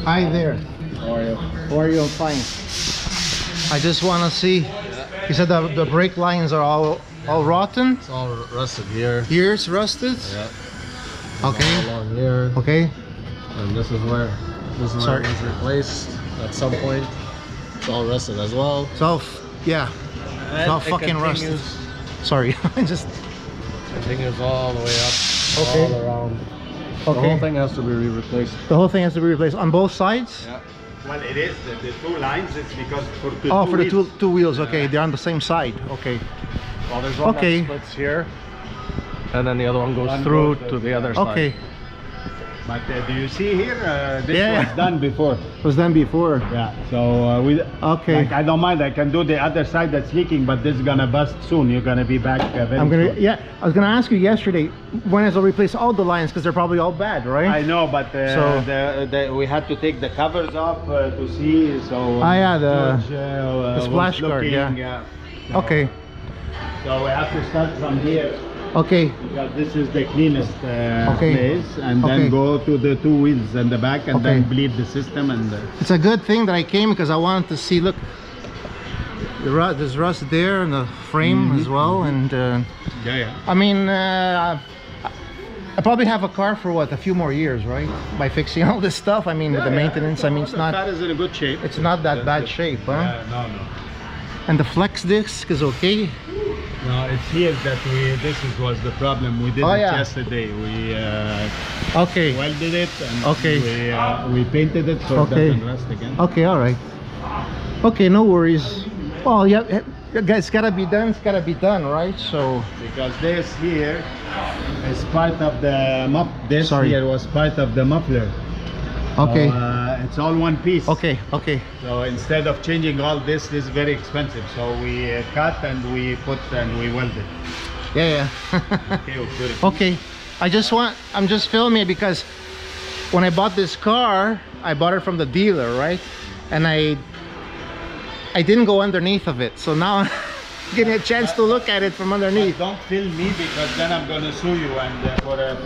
Hi there. How are you? How are you? I'm fine. I just want to see. You said the brake lines are all rotten. It's all rusted here. Here's rusted. Yeah. Okay. All along here. Okay. And this is where it was replaced at some point. It's all rusted as well. It's all yeah. It's all fucking rusted. Sorry, I just Continues all the way up. Okay. All around. Okay. The whole thing has to be replaced. The whole thing has to be replaced on both sides. Yeah. Well, it is the two lines. It's because for the Oh, two for the wheels. two wheels. Okay, they're on the same side. Okay. Well, there's one Okay. that splits here, and then the other one goes through to the other side. Okay. But do you see here? This Yeah. was done before. It was done before. Yeah. So we. Okay. Like, I don't mind. I can do the other side that's leaking, but this is gonna bust soon. You're gonna be back. Very I'm gonna. soon. Yeah, I was gonna ask you yesterday when I will replace all the lines because they're probably all bad, right? I know, but So- we had to take the covers off to see. So. yeah, the George, splash was guard, looking, yeah. So- Okay. So we have to start from here. Okay. Because this is the cleanest Okay. place, and Okay. then go to the two wheels in the back, and Okay. then bleed the system. And It's a good thing that I came because I wanted to see. Look, there's rust there in the frame as well, and yeah. I mean, I probably have a car for what, a few more years, right? By fixing all this stuff. I mean, with the maintenance. I mean, it's The not. car is in a good shape. It's not that bad shape, huh? No. And the flex disc is okay. No, it's here that this was the problem. We did Oh, it yeah. yesterday. We Okay. welded it, and Okay. we painted it so Okay. it doesn't rust again. Okay, all right. Okay, no worries. Well, yeah, it's gotta be done. It's gotta be done, right? So. Because this here is part of the This Sorry. here was part of the muffler. Okay. So, it's all one piece. Okay. Okay. So instead of changing all this is very expensive. So we cut and we put and we welded. Yeah. Okay, we'll put it. Okay. I'm just filming it because when I bought this car, I bought it from the dealer, right? And I didn't go underneath of it. So now I'm getting a chance to look at it from underneath. Don't film me because then I'm gonna sue you and for a